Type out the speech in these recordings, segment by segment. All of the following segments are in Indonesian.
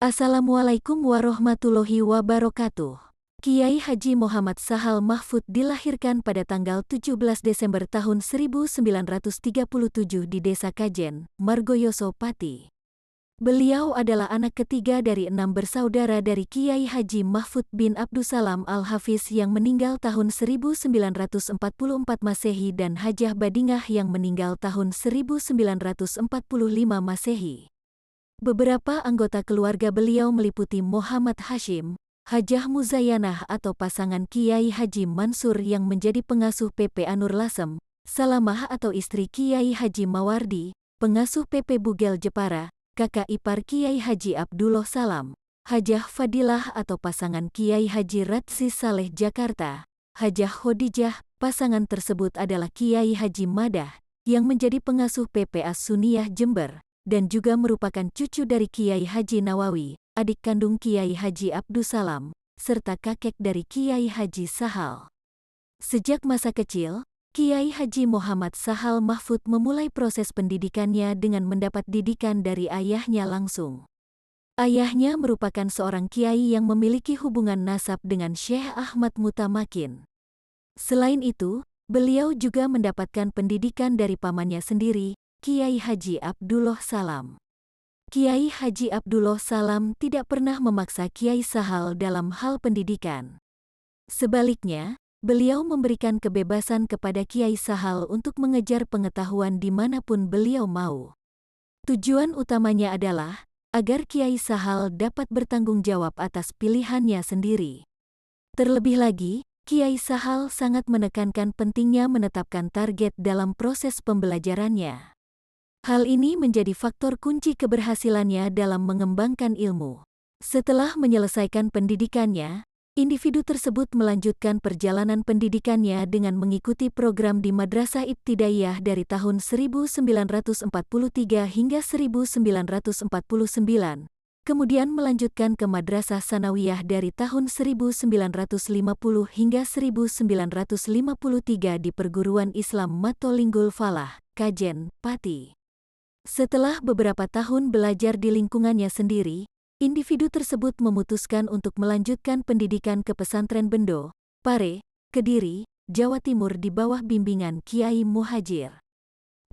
Assalamualaikum warahmatullahi wabarakatuh. Kiai Haji Muhammad Sahal Mahfud dilahirkan pada tanggal 17 Desember tahun 1937 di Desa Kajen, Margoyoso, Pati. Beliau adalah anak ketiga dari 6 bersaudara dari Kiai Haji Mahfud bin Abdussalam Al-Hafiz yang meninggal tahun 1944 Masehi dan Hajah Badingah yang meninggal tahun 1945 Masehi. Beberapa anggota keluarga beliau meliputi Muhammad Hashim, Hajah Muzayanah atau pasangan Kiai Haji Mansur yang menjadi pengasuh PP Anur Lasem, Salamah atau istri Kiai Haji Mawardi, pengasuh PP Bugel Jepara, kakak ipar Kiai Haji Abdullah Salam, Hajah Fadilah atau pasangan Kiai Haji Ratsi Saleh Jakarta, Hajah Khadijah. Pasangan tersebut adalah Kiai Haji Madah, yang menjadi pengasuh PP As-Suniyah Jember, dan juga merupakan cucu dari Kiai Haji Nawawi, adik kandung Kiai Haji Abdussalam, serta kakek dari Kiai Haji Sahal. Sejak masa kecil, Kiai Haji Muhammad Sahal Mahfud memulai proses pendidikannya dengan mendapat didikan dari ayahnya langsung. Ayahnya merupakan seorang kiai yang memiliki hubungan nasab dengan Syekh Ahmad Mutamakin. Selain itu, beliau juga mendapatkan pendidikan dari pamannya sendiri, Kiai Haji Abdullah Salam. Kiai Haji Abdullah Salam tidak pernah memaksa Kiai Sahal dalam hal pendidikan. Sebaliknya, beliau memberikan kebebasan kepada Kiai Sahal untuk mengejar pengetahuan dimanapun beliau mau. Tujuan utamanya adalah agar Kiai Sahal dapat bertanggung jawab atas pilihannya sendiri. Terlebih lagi, Kiai Sahal sangat menekankan pentingnya menetapkan target dalam proses pembelajarannya. Hal ini menjadi faktor kunci keberhasilannya dalam mengembangkan ilmu. Setelah menyelesaikan pendidikannya, individu tersebut melanjutkan perjalanan pendidikannya dengan mengikuti program di Madrasah Ibtidaiyah dari tahun 1943 hingga 1949, kemudian melanjutkan ke Madrasah Sanawiyah dari tahun 1950 hingga 1953 di Perguruan Islam Matolinggul Falah, Kajen, Pati. Setelah beberapa tahun belajar di lingkungannya sendiri, individu tersebut memutuskan untuk melanjutkan pendidikan ke pesantren Bendo, Pare, Kediri, Jawa Timur di bawah bimbingan Kiai Muhajir.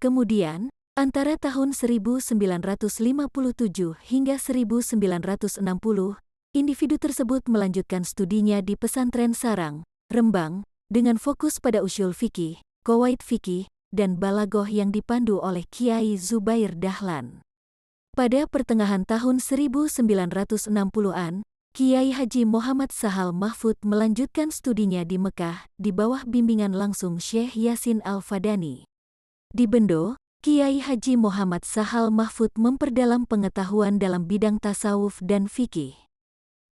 Kemudian, antara tahun 1957 hingga 1960, individu tersebut melanjutkan studinya di pesantren Sarang, Rembang, dengan fokus pada usyul fikih, qawaid fikih, dan balagoh yang dipandu oleh Kiai Zubair Dahlan. Pada pertengahan tahun 1960-an, Kiai Haji Muhammad Sahal Mahfud melanjutkan studinya di Mekah di bawah bimbingan langsung Syekh Yasin Al-Fadani. Di Bendo, Kiai Haji Muhammad Sahal Mahfud memperdalam pengetahuan dalam bidang tasawuf dan fikih.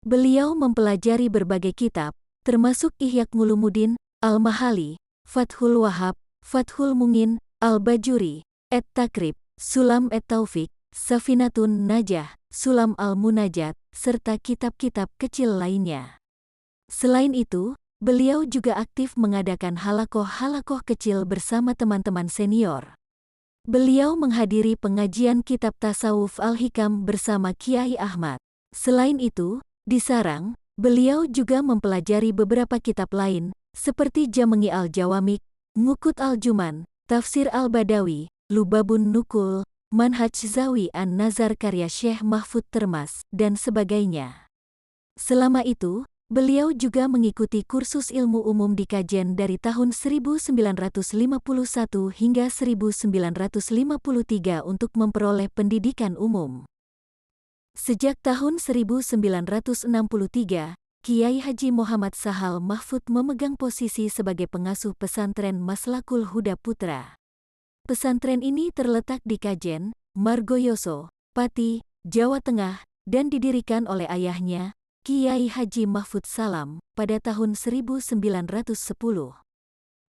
Beliau mempelajari berbagai kitab, termasuk Ihya Ulumuddin, Al-Mahali, Fathul Wahhab, Fathul Mungin, Al-Bajuri, At-Takrib, Sulam At-Taufik, Safinatun Najah, Sulam Al-Munajat, serta kitab-kitab kecil lainnya. Selain itu, beliau juga aktif mengadakan halakoh-halakoh kecil bersama teman-teman senior. Beliau menghadiri pengajian kitab tasawuf Al-Hikam bersama Kiai Ahmad. Selain itu, di Sarang, beliau juga mempelajari beberapa kitab lain, seperti Jamengi Al-Jawamik, Ngukut Al-Juman, Tafsir Al-Badawi, Lubabun Nukul, Manhaj Zawi An-Nazar karya Syekh Mahfud Termas, dan sebagainya. Selama itu, beliau juga mengikuti kursus ilmu umum di Kajen dari tahun 1951 hingga 1953 untuk memperoleh pendidikan umum. Sejak tahun 1963, Kiai Haji Muhammad Sahal Mahfud memegang posisi sebagai pengasuh pesantren Maslakul Huda Putra. Pesantren ini terletak di Kajen, Margoyoso, Pati, Jawa Tengah, dan didirikan oleh ayahnya, Kiai Haji Mahfud Salam, pada tahun 1910.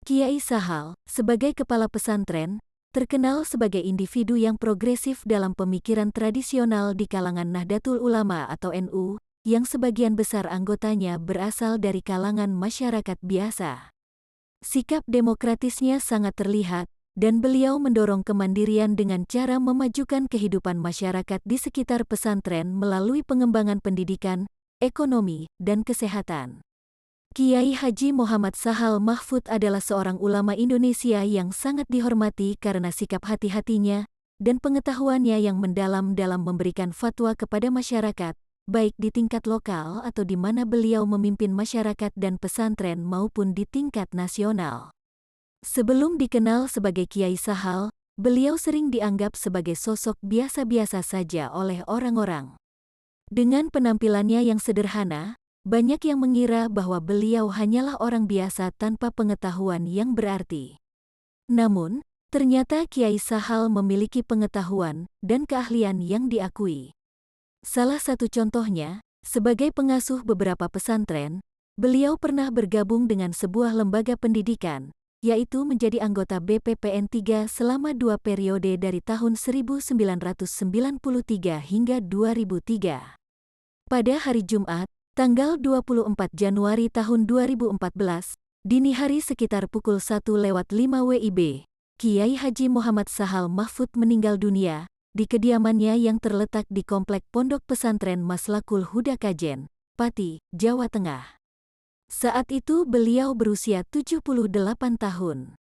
Kiai Sahal, sebagai kepala pesantren, terkenal sebagai individu yang progresif dalam pemikiran tradisional di kalangan Nahdlatul Ulama atau NU, yang sebagian besar anggotanya berasal dari kalangan masyarakat biasa. Sikap demokratisnya sangat terlihat, dan beliau mendorong kemandirian dengan cara memajukan kehidupan masyarakat di sekitar pesantren melalui pengembangan pendidikan, ekonomi, dan kesehatan. Kiai Haji Muhammad Sahal Mahfudz adalah seorang ulama Indonesia yang sangat dihormati karena sikap hati-hatinya dan pengetahuannya yang mendalam dalam memberikan fatwa kepada masyarakat, baik di tingkat lokal atau di mana beliau memimpin masyarakat dan pesantren maupun di tingkat nasional. Sebelum dikenal sebagai Kiai Sahal, beliau sering dianggap sebagai sosok biasa-biasa saja oleh orang-orang. Dengan penampilannya yang sederhana, banyak yang mengira bahwa beliau hanyalah orang biasa tanpa pengetahuan yang berarti. Namun, ternyata Kiai Sahal memiliki pengetahuan dan keahlian yang diakui. Salah satu contohnya, sebagai pengasuh beberapa pesantren, beliau pernah bergabung dengan sebuah lembaga pendidikan, yaitu menjadi anggota BPPN 3 selama 2 periode dari tahun 1993 hingga 2003. Pada hari Jumat, tanggal 24 Januari tahun 2014, dini hari sekitar pukul 1:05 WIB, Kiai Haji Muhammad Sahal Mahfudz meninggal dunia di kediamannya yang terletak di Komplek Pondok Pesantren Maslakul Huda Kajen, Pati, Jawa Tengah. Saat itu beliau berusia 78 tahun.